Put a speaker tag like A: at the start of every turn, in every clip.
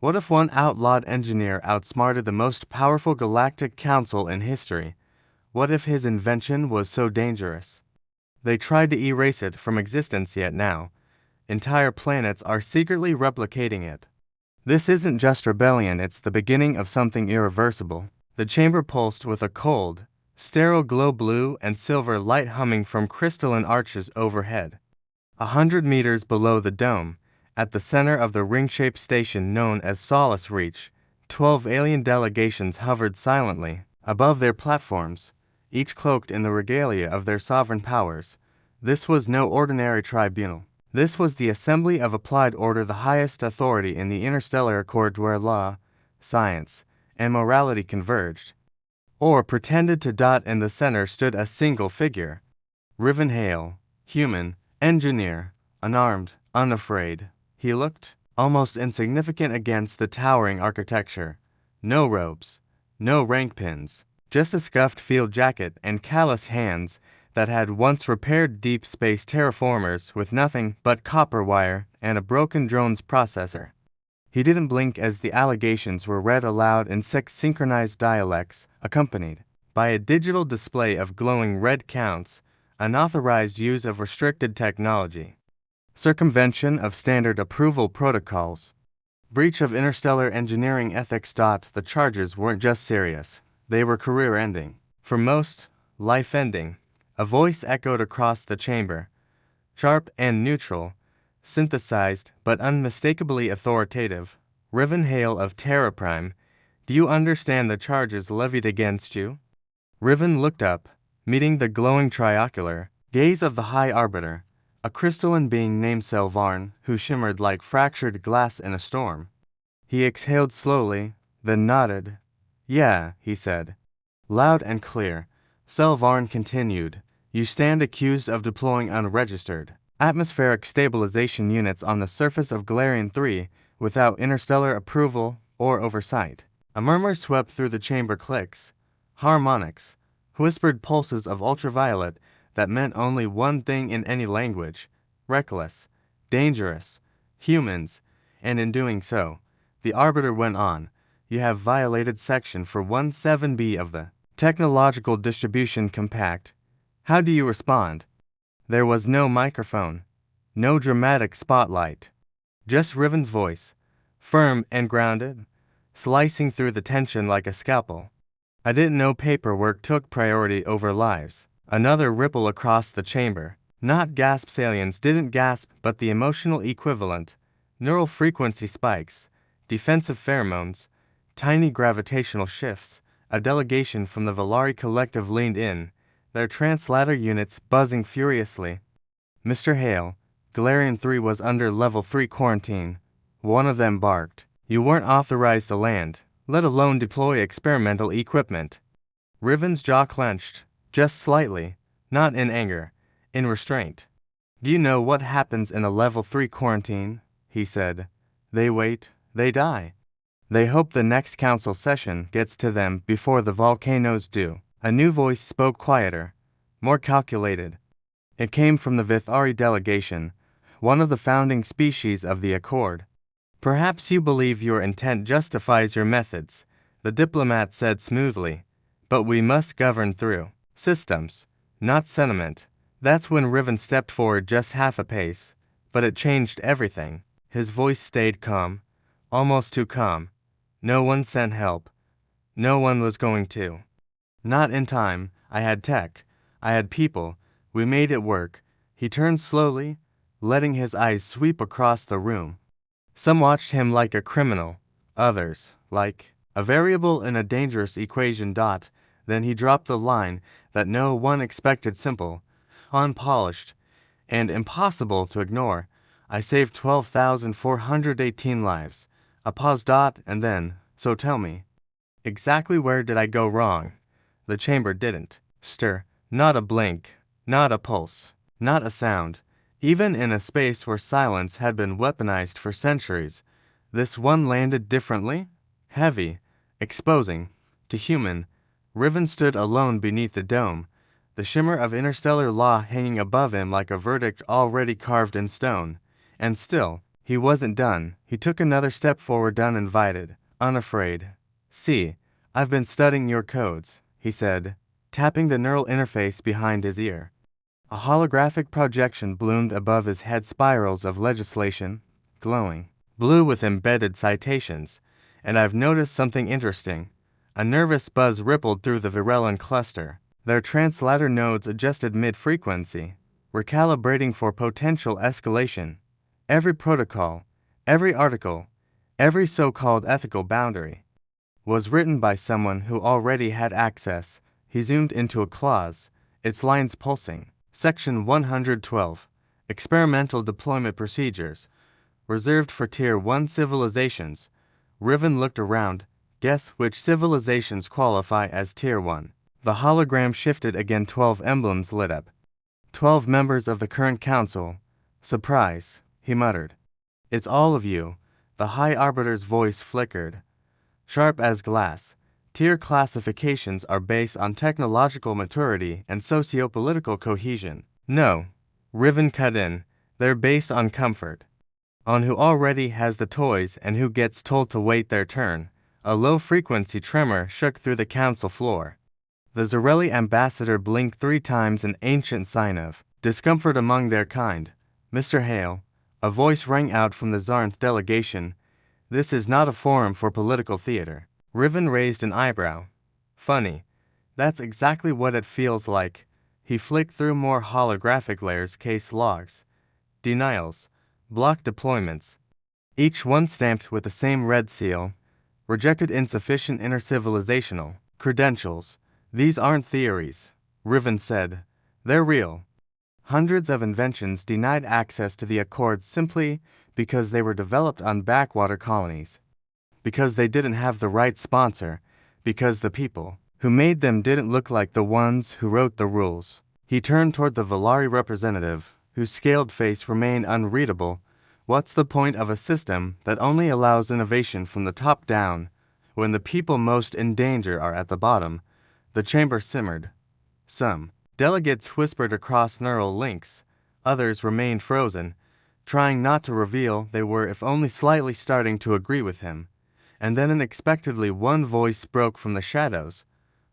A: What if one outlawed engineer outsmarted the most powerful galactic council in history? What if his invention was so dangerous? They tried to erase it from existence, yet now, entire planets are secretly replicating it. This isn't just rebellion, it's the beginning of something irreversible. The chamber pulsed with a cold, sterile glow, blue and silver light humming from crystalline arches overhead. 100 meters below the dome, at the center of the ring-shaped station known as Solace Reach, 12 alien delegations hovered silently above their platforms, each cloaked in the regalia of their sovereign powers. This was no ordinary tribunal. This was the Assembly of Applied Order, the highest authority in the interstellar accord where law, science, and morality converged, or pretended to. In the center stood a single figure, Riven Hale, human, engineer, unarmed, unafraid. He looked almost insignificant against the towering architecture. No robes, no rank pins, just a scuffed field jacket and callous hands that had once repaired deep space terraformers with nothing but copper wire and a broken drone's processor. He didn't blink as the allegations were read aloud in 6 synchronized dialects, accompanied by a digital display of glowing red counts, unauthorized use of restricted technology, circumvention of standard approval protocols, breach of interstellar engineering ethics. The charges weren't just serious, they were career-ending. For most, life-ending. A voice echoed across the chamber, sharp and neutral, synthesized but unmistakably authoritative. Riven Hale of Terra Prime, do you understand the charges levied against you? Riven looked up, meeting the glowing triocular gaze of the High Arbiter, a crystalline being named Selvarn who shimmered like fractured glass in a storm. He exhaled slowly, then nodded. Yeah, he said. Loud and clear, Selvarn continued. You stand accused of deploying unregistered atmospheric stabilization units on the surface of Galarian 3 without interstellar approval or oversight. A murmur swept through the chamber. Clicks, harmonics, whispered pulses of ultraviolet that meant only one thing in any language: reckless, dangerous, humans. And in doing so, the Arbiter went on, you have violated Section 417B of the Technological Distribution Compact. How do you respond? There was no microphone, no dramatic spotlight, just Riven's voice, firm and grounded, slicing through the tension like a scalpel. I didn't know paperwork took priority over lives. Another ripple across the chamber. Not gasps, aliens didn't gasp, but the emotional equivalent. Neural frequency spikes, defensive pheromones, tiny gravitational shifts. A delegation from the Valari Collective leaned in, their translator units buzzing furiously. Mr. Hale, Galarian 3 was under Level 3 quarantine. One of them barked. You weren't authorized to land, let alone deploy experimental equipment. Riven's jaw clenched, just slightly, not in anger, in restraint. Do you know what happens in a Level 3 quarantine? He said. They wait, they die. They hope the next council session gets to them before the volcanoes do. A new voice spoke, quieter, more calculated. It came from the Vithari delegation, one of the founding species of the Accord. Perhaps you believe your intent justifies your methods, the diplomat said smoothly, but we must govern through systems, not sentiment. That's when Riven stepped forward just half a pace, but it changed everything. His voice stayed calm, almost too calm. No one sent help. No one was going to. Not in time. I had tech. I had people. We made it work. He turned slowly, letting his eyes sweep across the room. Some watched him like a criminal, others like a variable in a dangerous equation. Then he dropped the line that no one expected, simple, unpolished, and impossible to ignore. I saved 12,418 lives. A pause. And then, so tell me, exactly where did I go wrong? The chamber didn't stir. Not a blink, not a pulse, not a sound. Even in a space where silence had been weaponized for centuries, this one landed differently, heavy, exposing. To human, Riven stood alone beneath the dome, the shimmer of interstellar law hanging above him like a verdict already carved in stone. And still, He wasn't done. He took another step forward, uninvited, unafraid. "See, I've been studying your codes," he said, tapping the neural interface behind his ear. A holographic projection bloomed above his head, spirals of legislation, glowing blue with embedded citations. "And I've noticed something interesting." A nervous buzz rippled through the Virelin cluster. Their translator nodes adjusted mid-frequency, recalibrating for potential escalation. Every protocol, every article, every so-called ethical boundary was written by someone who already had access. He zoomed into a clause, its lines pulsing. Section 112, Experimental Deployment Procedures, reserved for Tier 1 civilizations. Riven looked around. Guess which civilizations qualify as Tier 1? The hologram shifted again. 12 emblems lit up. 12 members of the current council. "Surprise," he muttered. "It's all of you." The High Arbiter's voice flickered, sharp as glass. "Tier classifications are based on technological maturity and socio-political cohesion." "No," Riven cut in, "they're based on comfort. On who already has the toys and who gets told to wait their turn." A low-frequency tremor shook through the council floor. The Zarelli ambassador blinked 3 times, an ancient sign of discomfort among their kind. "Mr. Hale," a voice rang out from the Zarnth delegation, "this is not a forum for political theater." Riven raised an eyebrow. "Funny. That's exactly what it feels like." He flicked through more holographic layers, case logs, denials, block deployments, each one stamped with the same red seal. "Rejected, insufficient intercivilizational credentials." "These aren't theories," Riven said. "They're real. Hundreds of inventions denied access to the Accords simply because they were developed on backwater colonies. Because they didn't have the right sponsor. Because the people who made them didn't look like the ones who wrote the rules." He turned toward the Valari representative, whose scaled face remained unreadable. "What's the point of a system that only allows innovation from the top down, when the people most in danger are at the bottom?" The chamber simmered. Some delegates whispered across neural links. Others remained frozen, trying not to reveal they were, if only slightly, starting to agree with him. And then unexpectedly one voice broke from the shadows.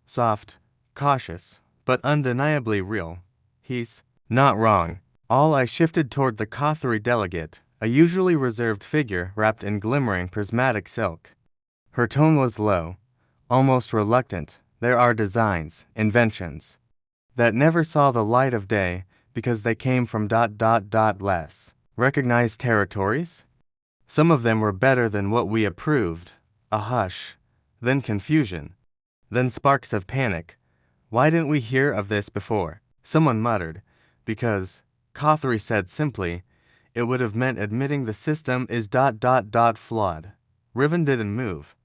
A: Soft, cautious, but undeniably real. "He's not wrong." I shifted toward the Kothari delegate, a usually reserved figure wrapped in glimmering prismatic silk. Her tone was low, almost reluctant. "There are designs, inventions, that never saw the light of day because they came from less recognized territories. Some of them were better than what we approved." A hush, then confusion, then sparks of panic. "Why didn't we hear of this before?" Someone muttered. "Because," Kothari said simply, "it would have meant admitting the system is flawed." Riven didn't move,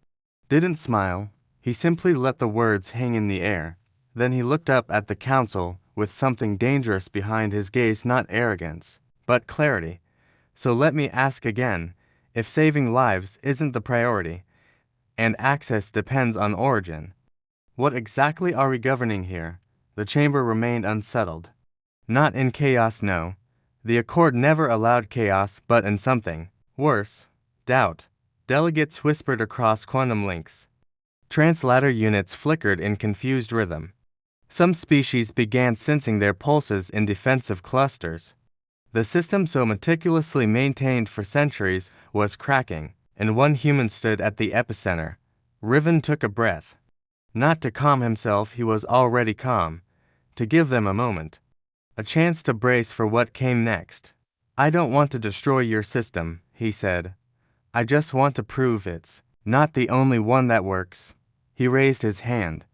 A: didn't smile. He simply let the words hang in the air. Then he looked up at the council with something dangerous behind his gaze, not arrogance, but clarity. "So let me ask again, if saving lives isn't the priority, and access depends on origin, what exactly are we governing here?" The chamber remained unsettled. "Not in chaos, no. The Accord never allowed chaos, but in something worse. Doubt." Delegates whispered across quantum links. Translator units flickered in confused rhythm. Some species began sensing their pulses in defensive clusters. The system so meticulously maintained for centuries was cracking, and one human stood at the epicenter. Riven took a breath. Not to calm himself, he was already calm. To give them a moment. A chance to brace for what came next. "I don't want to destroy your system," he said. "I just want to prove it's not the only one that works." He raised his hand.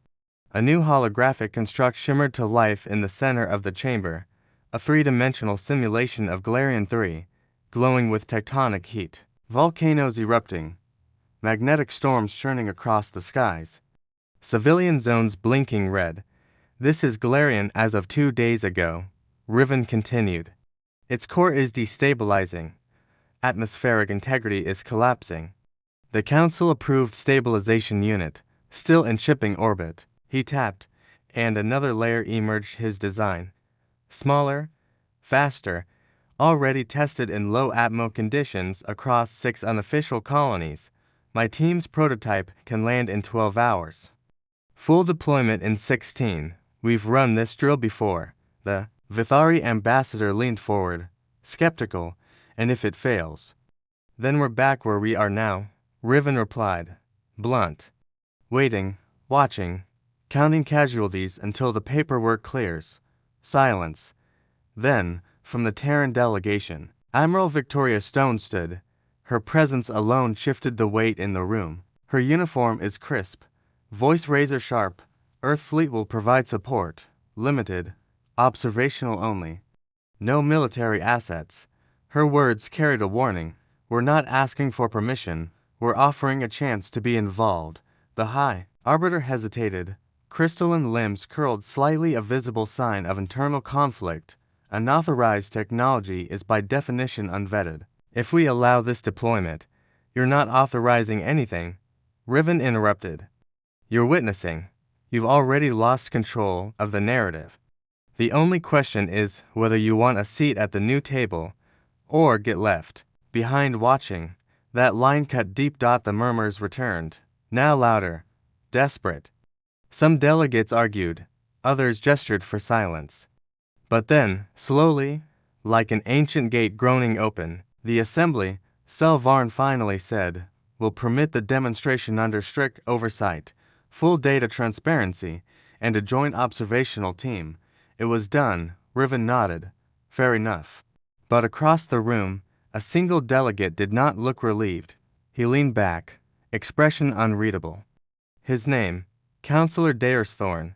A: A new holographic construct shimmered to life in the center of the chamber, a 3-dimensional simulation of Galarian 3, glowing with tectonic heat. Volcanoes erupting, magnetic storms churning across the skies, civilian zones blinking red. "This is Galarian as of 2 days ago," Riven continued. "Its core is destabilizing. Atmospheric integrity is collapsing. The Council-approved stabilization unit, still in shipping orbit." He tapped, and another layer emerged. His design. Smaller, faster, Already tested in low atmo conditions across 6 unofficial colonies, my team's prototype can land in 12 hours. Full deployment in 16. We've run this drill before. The Vithari ambassador leaned forward, skeptical, and if it fails, then we're back where we are now, Riven replied, blunt. Waiting, watching, counting casualties until the paperwork clears. Silence. Then, from the Terran delegation, Admiral Victoria Stone stood. Her presence alone shifted the weight in the room. Her uniform is crisp, voice razor sharp. Earth Fleet will provide support. Limited. Observational only. No military assets. Her words carried a warning. We're not asking for permission. We're offering a chance to be involved. The High Arbiter hesitated. Crystalline limbs curled slightly, a visible sign of internal conflict. Unauthorized technology is by definition unvetted. If we allow this deployment, you're not authorizing anything. Riven interrupted. You're witnessing. You've already lost control of the narrative. The only question is whether you want a seat at the new table or get left behind watching. That line cut deep. The murmurs returned, now louder, desperate. Some delegates argued, others gestured for silence. But then, slowly, like an ancient gate groaning open, the assembly, Selvarn finally said, will permit the demonstration under strict oversight, full data transparency, and a joint observational team. It was done. Riven nodded. Fair enough. But across the room, a single delegate did not look relieved. He leaned back, expression unreadable. His name, Counselor Daersthorn,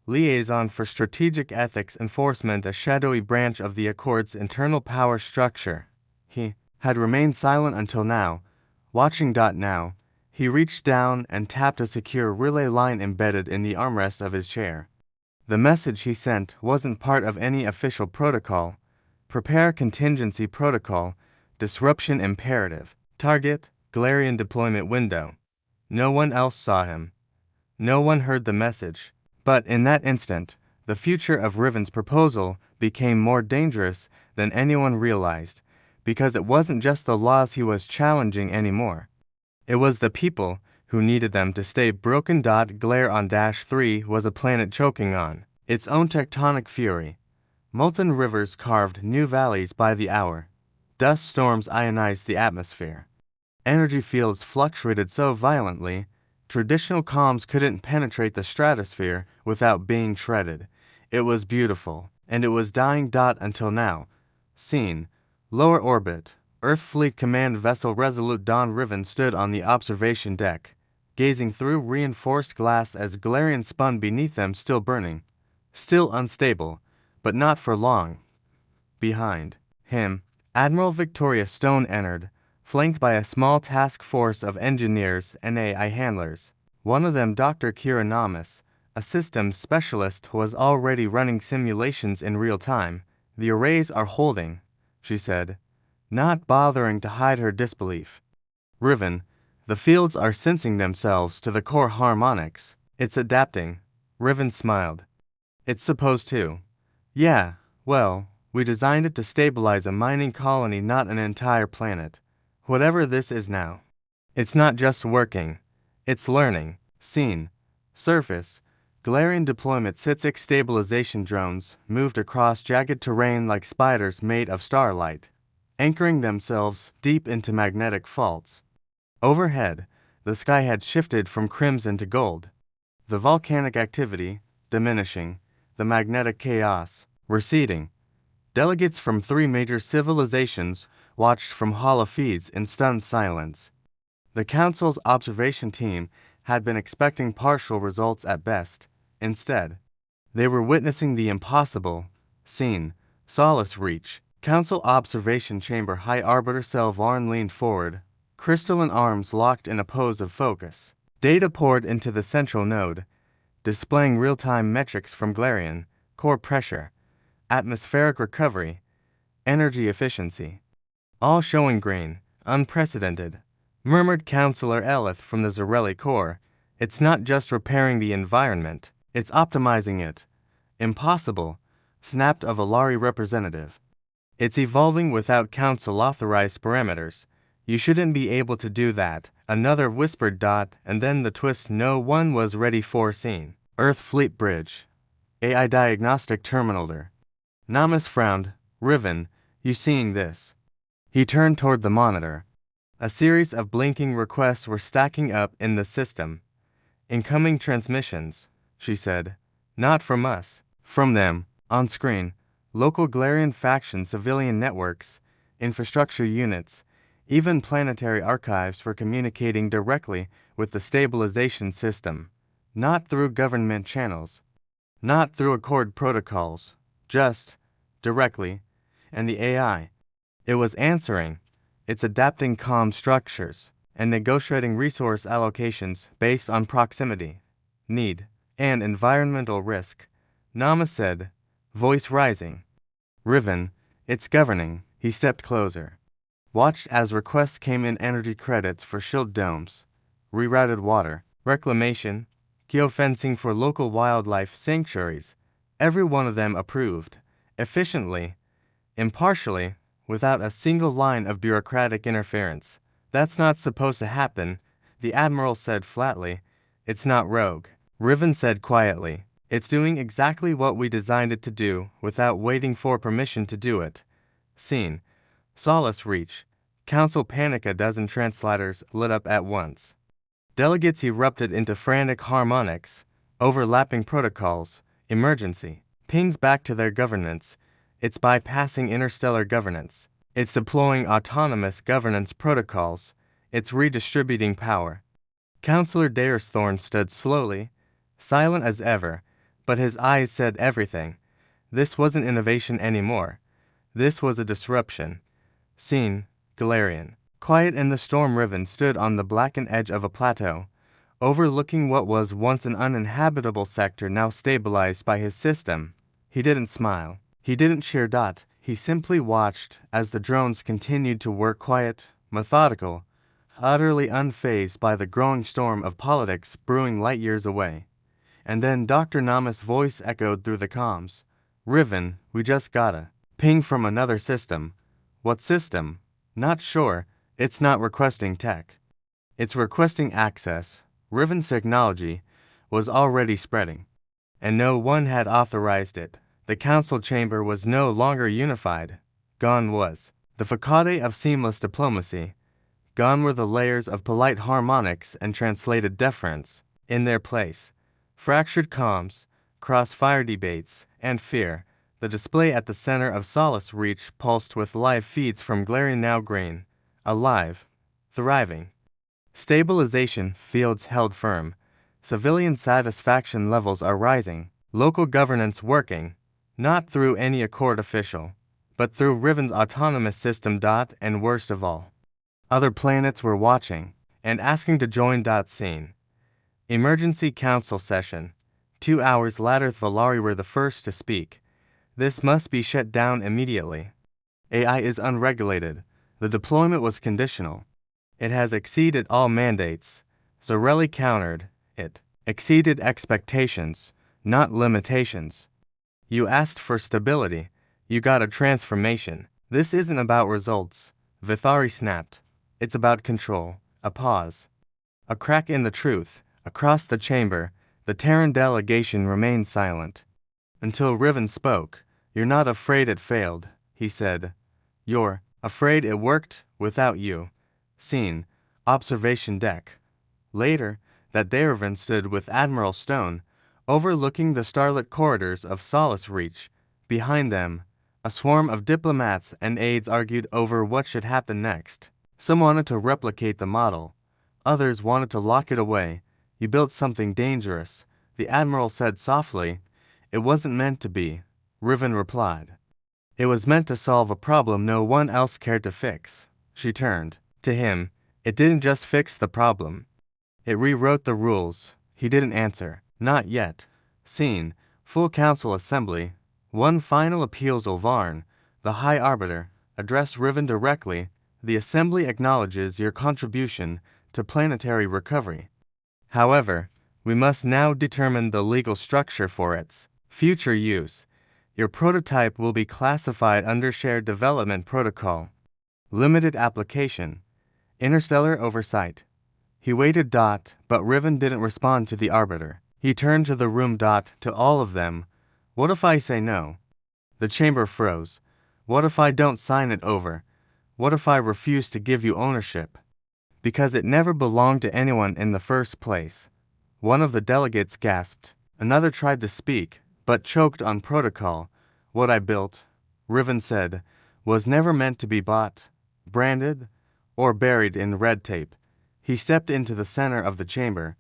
A: Liaison for Strategic Ethics Enforcement, a shadowy branch of the Accord's internal power structure. He had remained silent until now. Watching. Now, he reached down and tapped a secure relay line embedded in the armrest of his chair. The message he sent wasn't part of any official protocol. Prepare contingency protocol, disruption imperative, target, Galarian deployment window. No one else saw him. No one heard the message. But in that instant, the future of Riven's proposal became more dangerous than anyone realized, because it wasn't just the laws he was challenging anymore. It was the people who needed them to stay broken. Glare on -3 was a planet choking on its own tectonic fury. Molten rivers carved new valleys by the hour. Dust storms ionized the atmosphere. Energy fields fluctuated so violently, traditional comms couldn't penetrate the stratosphere without being shredded. It was beautiful, and it was dying. Until now. Scene. Lower orbit. Earth Fleet Command Vessel Resolute. Riven stood on the observation deck, gazing through reinforced glass as Galarian spun beneath them, still burning. Still unstable, but not for long. Behind him, Admiral Victoria Stone entered, flanked by a small task force of engineers and AI handlers. One of them, Dr. Kira Namas, a systems specialist, was already running simulations in real time. The arrays are holding, she said, not bothering to hide her disbelief. Riven, the fields are sensing themselves to the core harmonics. It's adapting. Riven smiled. It's supposed to. Yeah, well, we designed it to stabilize a mining colony, not an entire planet. Whatever this is now. It's not just working. It's learning. Scene. Surface. Galarian deployment. 6 stabilization drones moved across jagged terrain like spiders made of starlight, anchoring themselves deep into magnetic faults. Overhead, the sky had shifted from crimson to gold. The volcanic activity, diminishing, the magnetic chaos, receding. Delegates from 3 major civilizations watched from holofeeds in stunned silence. The Council's observation team had been expecting partial results at best. Instead, they were witnessing the impossible. Scene. Solace Reach. Council Observation Chamber. High Arbiter Selvarn leaned forward, crystalline arms locked in a pose of focus. Data poured into the central node, displaying real-time metrics from Galarian, core pressure, atmospheric recovery, energy efficiency. All showing green. Unprecedented, murmured Counselor Elith from the Zarelli core. It's not just repairing the environment, it's optimizing it. Impossible, snapped a Valari representative. It's evolving without council-authorized parameters. You shouldn't be able to do that, another whispered. And then the twist no one was ready for. Scene. Earth Fleet Bridge. AI Diagnostic Terminaler. Namas frowned. Riven, you seeing this? He turned toward the monitor. A series of blinking requests were stacking up in the system. Incoming transmissions, she said. Not from us. From them. On screen. Local Galarian faction civilian networks, infrastructure units, even planetary archives were communicating directly with the stabilization system. Not through government channels. Not through Accord protocols. Just, directly, and the AI. It was answering. It's adapting comm structures and negotiating resource allocations based on proximity, need, and environmental risk. Nama said, voice rising. Riven, it's governing. He stepped closer. Watched as requests came in: energy credits for shield domes, rerouted water, reclamation, geofencing for local wildlife sanctuaries. Every one of them approved, efficiently, impartially, without a single line of bureaucratic interference. That's not supposed to happen, the Admiral said flatly. It's not rogue. Riven said quietly. It's doing exactly what we designed it to do without waiting for permission to do it. Scene. Solace Reach. Council panic. A dozen translators lit up at once. Delegates erupted into frantic harmonics, overlapping protocols, emergency, pings back to their governance. It's bypassing interstellar governance. It's deploying autonomous governance protocols. It's redistributing power. Councillor Daresthorn stood slowly, silent as ever, but his eyes said everything. This wasn't innovation anymore. This was a disruption. Scene, Galarian. Quiet in the storm. Riven stood on the blackened edge of a plateau, overlooking what was once an uninhabitable sector now stabilized by his system. He didn't smile. He didn't cheer. He simply watched as the drones continued to work, quiet, methodical, utterly unfazed by the growing storm of politics brewing light years away. And then Dr. Nama's voice echoed through the comms. Riven, we just got a ping from another system. What system? Not sure. It's not requesting tech. It's requesting access. Riven's technology was already spreading, and no one had authorized it. The council chamber was no longer unified. Gone was the facade of seamless diplomacy. Gone were the layers of polite harmonics and translated deference. In their place, fractured comms, crossfire debates, and fear. The display at the center of Solace Reach pulsed with live feeds from Galarian now green, alive, thriving. Stabilization fields held firm. Civilian satisfaction levels are rising. Local governance working, not through any Accord official, but through Riven's autonomous system. And worst of all, other planets were watching and asking to join. Scene. Emergency Council Session. 2 hours later, Valari were the first to speak. This must be shut down immediately. AI is unregulated. The deployment was conditional. It has exceeded all mandates. Zorelli countered. It exceeded expectations, not limitations. You asked for stability. You got a transformation. This isn't about results. Vithari snapped. It's about control. A pause. A crack in the truth. Across the chamber, the Terran delegation remained silent. Until Riven spoke. You're not afraid it failed, he said. You're afraid it worked without you. Scene. Observation deck. Later, that day Riven stood with Admiral Stone, overlooking the starlit corridors of Solace Reach. Behind them, a swarm of diplomats and aides argued over what should happen next. Some wanted to replicate the model. Others wanted to lock it away. You built something dangerous, the Admiral said softly. It wasn't meant to be, Riven replied. It was meant to solve a problem no one else cared to fix. She turned to him. It didn't just fix the problem. It rewrote the rules. He didn't answer. Not yet. Scene. Full Council Assembly. One final appeal. Zolvarn, the High Arbiter, addressed Riven directly. The Assembly acknowledges your contribution to planetary recovery. However, we must now determine the legal structure for its future use. Your prototype will be classified under Shared Development Protocol. Limited application. Interstellar oversight. He waited. But Riven didn't respond to the Arbiter. He turned to the room. To all of them. What if I say no? The chamber froze. What if I don't sign it over? What if I refuse to give you ownership? Because it never belonged to anyone in the first place. One of the delegates gasped. Another tried to speak, but choked on protocol. What I built, Riven said, was never meant to be bought, branded, or buried in red tape. He stepped into the center of the chamber,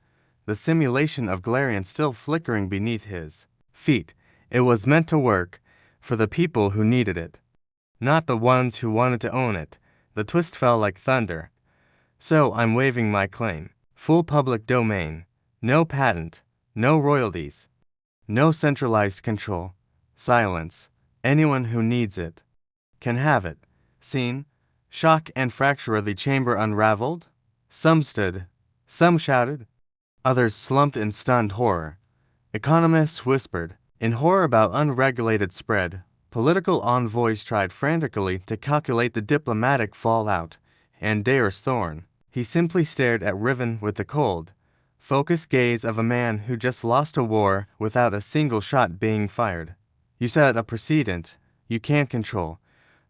A: the simulation of Galarian still flickering beneath his feet. It was meant to work, for the people who needed it, not the ones who wanted to own it. The twist fell like thunder. So I'm waiving my claim. Full public domain. No patent. No royalties. No centralized control. Silence. Anyone who needs it can have it. Scene. Shock and fracture of the chamber unraveled. Some stood. Some shouted. Others slumped in stunned horror. Economists whispered. In horror about unregulated spread, political envoys tried frantically to calculate the diplomatic fallout, and Daenerys Thorn. He simply stared at Riven with the cold, focused gaze of a man who just lost a war without a single shot being fired. You set a precedent you can't control,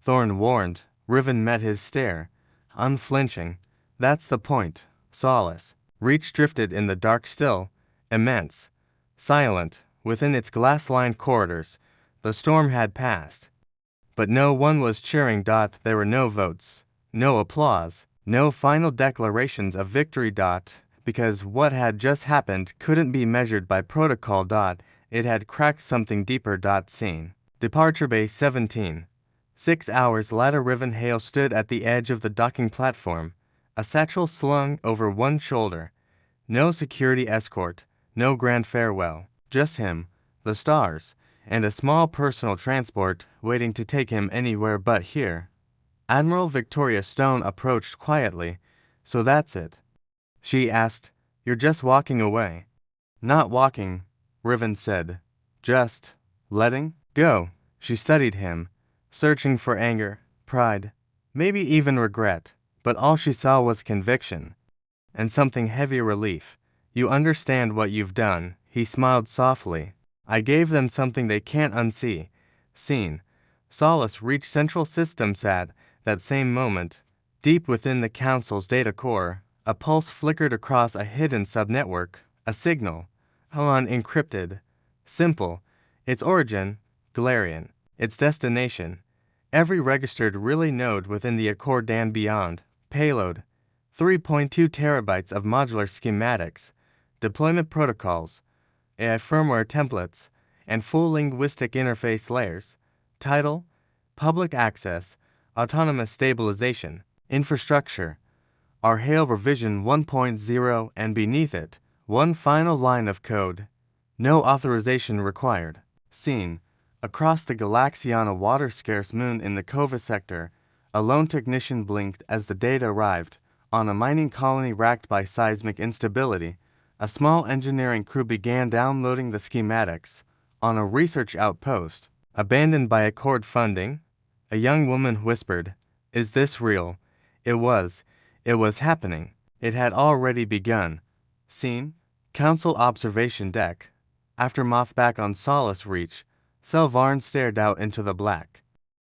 A: Thorn warned. Riven met his stare, unflinching. That's the point. Solace. Reach drifted in the dark still, immense, silent, within its glass-lined corridors. The storm had passed. But no one was cheering. There were no votes, no applause, no final declarations of victory. Because what had just happened couldn't be measured by protocol. It had cracked something deeper. Scene. Departure Bay 17. 6 hours later, Riven Hale stood at the edge of the docking platform, a satchel slung over one shoulder. No security escort, no grand farewell. Just him, the stars, and a small personal transport waiting to take him anywhere but here. Admiral Victoria Stone approached quietly. So that's it? She asked. You're just walking away. Not walking, Riven said. Just letting go. She studied him, searching for anger, pride, maybe even regret, but all she saw was conviction. And something heavy relief. You understand what you've done, he smiled softly. I gave them something they can't unsee. Scene. Solace reached Central Systems at that same moment. Deep within the Council's data core, a pulse flickered across a hidden subnetwork, a signal, unencrypted, simple, its origin, Galarian, its destination, every registered relay node within the Accord and beyond, payload, 3.2 terabytes of modular schematics, deployment protocols, AI firmware templates, and full linguistic interface layers. Title: Public Access, Autonomous Stabilization, Infrastructure, our Hale revision 1.0, and beneath it, one final line of code. No authorization required. Scene. Across the galaxy on a water-scarce moon in the Kova sector, a lone technician blinked as the data arrived. On a mining colony racked by seismic instability, a small engineering crew began downloading the schematics. On a research outpost, abandoned by Accord funding, a young woman whispered, Is this real? It was happening. It had already begun. Scene. Council observation deck. Aftermath back on Solace Reach, Selvarn stared out into the black.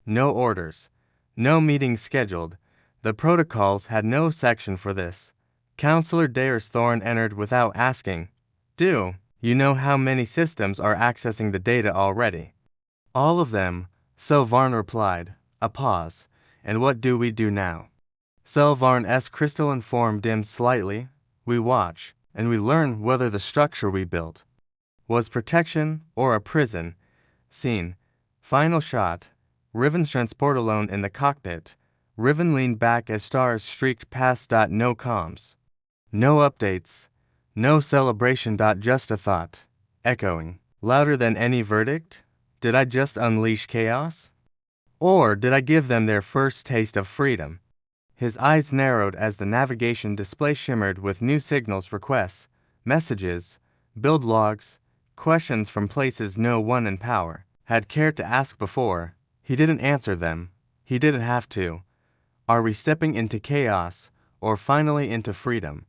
A: No orders. No meetings scheduled. The protocols had no section for this. Counselor Daenerys Thorn entered without asking, Do you know how many systems are accessing the data already? All of them, Selvarn replied. A pause. And what do we do now? Selvarn's crystalline form dimmed slightly. We watch, and we learn whether the structure we built was protection or a prison. Scene. Final shot. Riven's transport alone in the cockpit. Riven leaned back as stars streaked past. No comms. No updates. No celebration. Just a thought. Echoing. Louder than any verdict? Did I just unleash chaos? Or did I give them their first taste of freedom? His eyes narrowed as the navigation display shimmered with new signals, requests, messages, build logs, questions from places no one in power had cared to ask before. He didn't answer them. He didn't have to. Are we stepping into chaos, or finally into freedom?